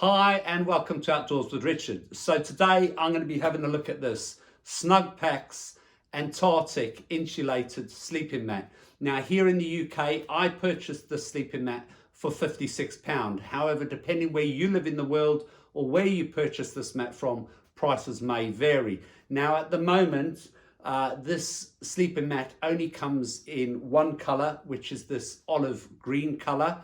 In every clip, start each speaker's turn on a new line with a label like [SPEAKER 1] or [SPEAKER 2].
[SPEAKER 1] Hi and welcome to Outdoors with Richard. So today I'm going to be having a look at this Snugpak's Antarctic insulated sleeping mat. Now here in the UK I purchased the sleeping mat for £56. However, depending where you live in the world or where you purchase this mat from, prices may vary. Now at the moment this sleeping mat only comes in one colour, which is this olive green colour.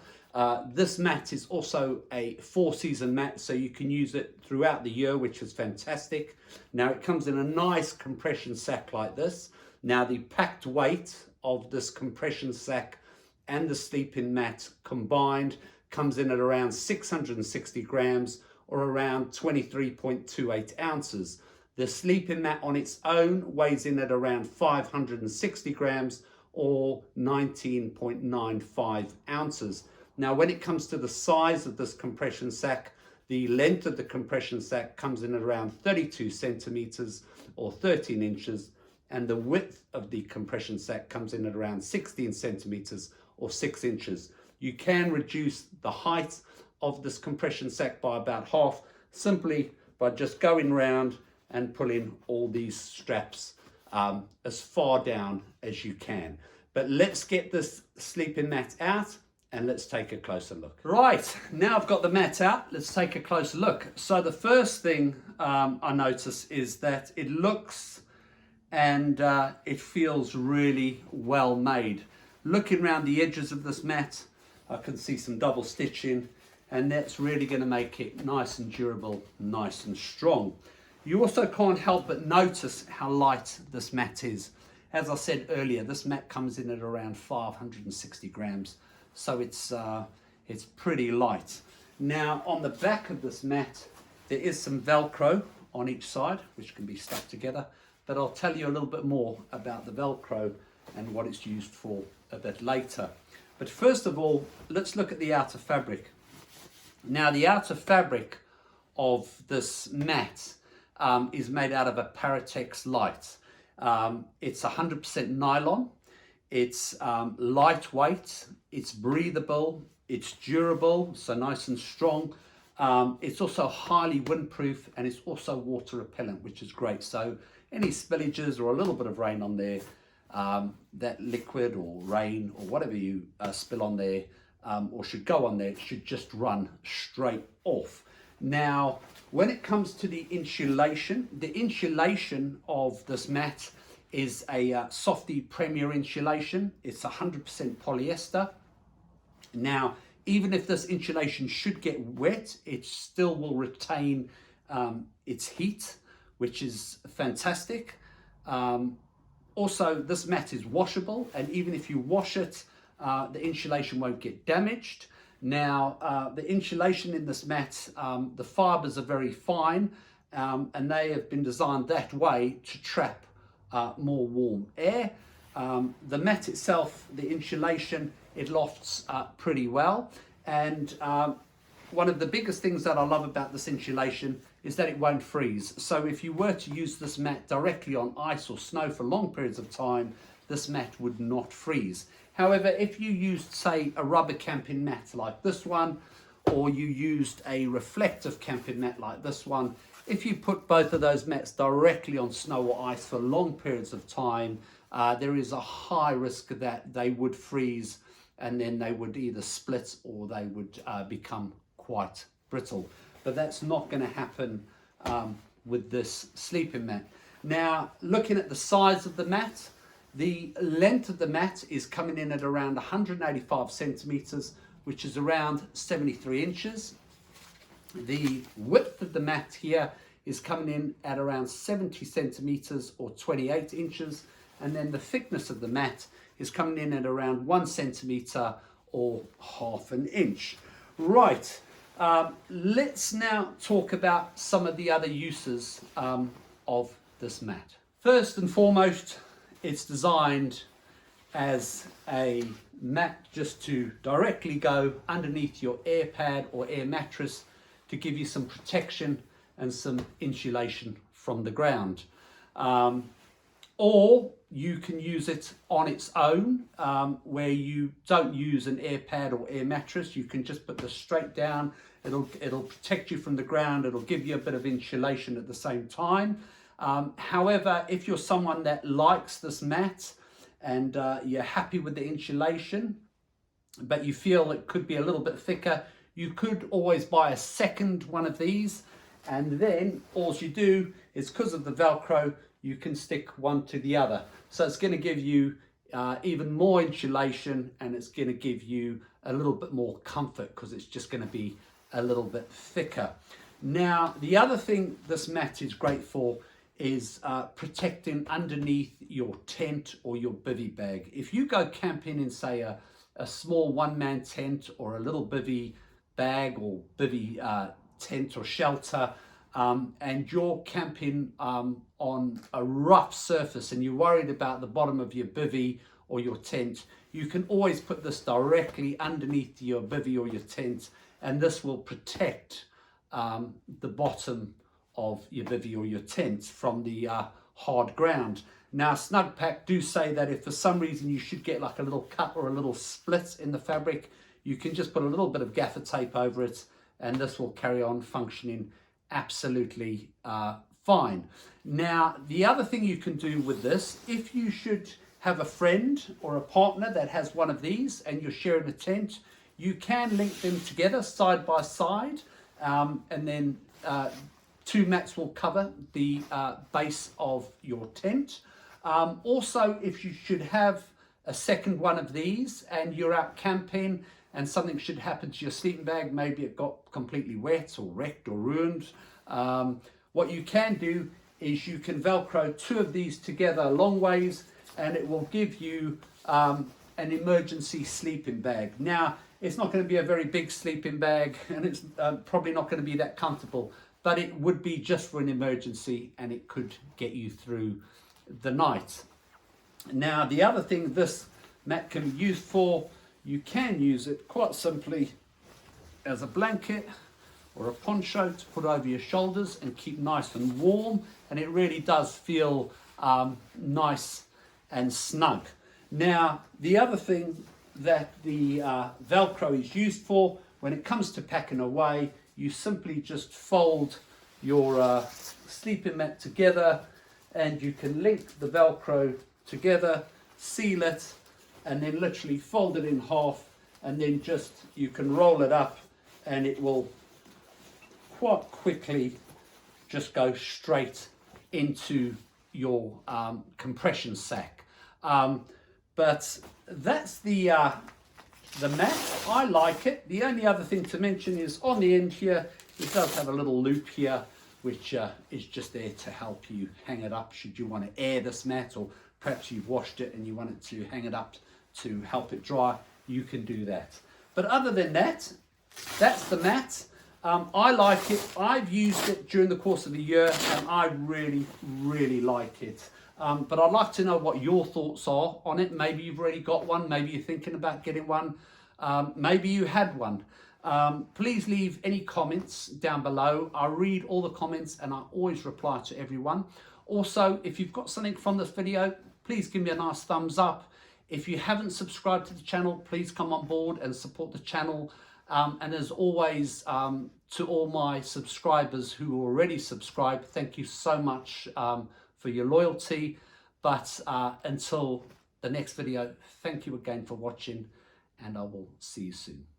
[SPEAKER 1] This mat is also a 4-season mat, so you can use it throughout the year, which is fantastic. Now it comes in a nice compression sack like this. Now the packed weight of this compression sack and the sleeping mat combined comes in at around 660 grams or around 23.28 ounces. The sleeping mat on its own weighs in at around 560 grams or 19.95 ounces. Now, when it comes to the size of this compression sack, the length of the compression sack comes in at around 32 centimeters or 13 inches, and the width of the compression sack comes in at around 16 centimeters or 6 inches. You can reduce the height of this compression sack by about half simply by just going round and pulling all these straps as far down as you can. But let's get this sleeping mat out and let's take a closer look. Right, now I've got the mat out, let's take a closer look. So the first thing I notice is that it looks and it feels really well made. Looking around the edges of this mat, I can see some double stitching, and that's really going to make it nice and durable, nice and strong. You also can't help but notice how light this mat is. As I said earlier, this mat comes in at around 560 grams. So it's pretty light. Now on the back of this mat, there is some Velcro on each side, which can be stuck together. But I'll tell you a little bit more about the Velcro and what it's used for a bit later. But first of all, let's look at the outer fabric. Now the outer fabric of this mat is made out of a Paratex light. It's 100% nylon. It's lightweight, it's breathable, it's durable, so nice and strong. It's also highly windproof, and it's also water repellent, which is great. So any spillages or a little bit of rain on there, that liquid or rain or whatever you spill on there or should go on there, it should just run straight off. Now, when it comes to the insulation of this mat is a Softy Premier insulation. It's 100% polyester. Now, even if this insulation should get wet, it still will retain its heat, which is fantastic. Also, this mat is washable, and even if you wash it, the insulation won't get damaged. Now, the insulation in this mat, the fibers are very fine, and they have been designed that way to trap more warm air. The mat itself, the insulation, it lofts pretty well. And one of the biggest things that I love about this insulation is that it won't freeze. So if you were to use this mat directly on ice or snow for long periods of time, this mat would not freeze. However, if you used, say, a rubber camping mat like this one, or you used a reflective camping mat like this one, if you put both of those mats directly on snow or ice for long periods of time, there is a high risk that they would freeze, and then they would either split or they would become quite brittle. But that's not going to happen with this sleeping mat. Now, looking at the size of the mat, the length of the mat is coming in at around 185 centimeters, which is around 73 inches. The width of the mat here is coming in at around 70 centimeters or 28 inches. And then the thickness of the mat is coming in at around 1 centimeter or half an inch. Right, let's now talk about some of the other uses of this mat. First and foremost, it's designed as a mat just to directly go underneath your air pad or air mattress to give you some protection and some insulation from the ground. Or you can use it on its own, where you don't use an air pad or air mattress. You can just put this straight down It'll protect you from the ground. It'll give you a bit of insulation at the same time. However, if you're someone that likes this mat and you're happy with the insulation, but you feel it could be a little bit thicker, you could always buy a second one of these, and then all you do is, because of the Velcro, you can stick one to the other. So it's going to give you even more insulation, and it's going to give you a little bit more comfort because it's just going to be a little bit thicker. Now, the other thing this mat is great for is protecting underneath your tent or your bivvy bag. If you go camping in, say, a small one-man tent or a little bivvy bag or bivvy tent or shelter, and you're camping on a rough surface and you're worried about the bottom of your bivvy or your tent, you can always put this directly underneath your bivvy or your tent, and this will protect the bottom of your bivvy or your tent from the hard ground. Now, Snugpak do say that if for some reason you should get like a little cut or a little split in the fabric, you can just put a little bit of gaffer tape over it, and this will carry on functioning absolutely fine. Now, the other thing you can do with this, if you should have a friend or a partner that has one of these and you're sharing a tent, you can link them together side by side, and then two mats will cover the base of your tent. Also, if you should have a second one of these and you're out camping and something should happen to your sleeping bag, maybe it got completely wet or wrecked or ruined, what you can do is you can Velcro two of these together long ways, and it will give you an emergency sleeping bag. Now, it's not going to be a very big sleeping bag, and it's probably not going to be that comfortable, but it would be just for an emergency, and it could get you through the night. Now, the other thing this mat can be used for, you can use it quite simply as a blanket or a poncho to put over your shoulders and keep nice and warm, and it really does feel nice and snug. Now, the other thing that the Velcro is used for, when it comes to packing away, you simply just fold your sleeping mat together, and you can link the Velcro together, seal it, and then literally fold it in half, and then just you can roll it up, and it will quite quickly just go straight into your compression sack. But that's the mat. I like it. The only other thing to mention is on the end here, it does have a little loop here, which is just there to help you hang it up should you want to air this mat, or perhaps you've washed it and you want it to hang it up to help it dry. You can do that. But other than that, that's the mat. I like it. I've used it during the course of the year, and I really, really like it. But I'd like to know what your thoughts are on it. Maybe you've already got one. Maybe you're thinking about getting one. Maybe you had one. Please leave any comments down below. I read all the comments and I always reply to everyone. Also, if you've got something from this video, please give me a nice thumbs up. If you haven't subscribed to the channel, please come on board and support the channel. And as always, to all my subscribers who are already subscribed, thank you so much for your loyalty. But until the next video, thank you again for watching, and I will see you soon.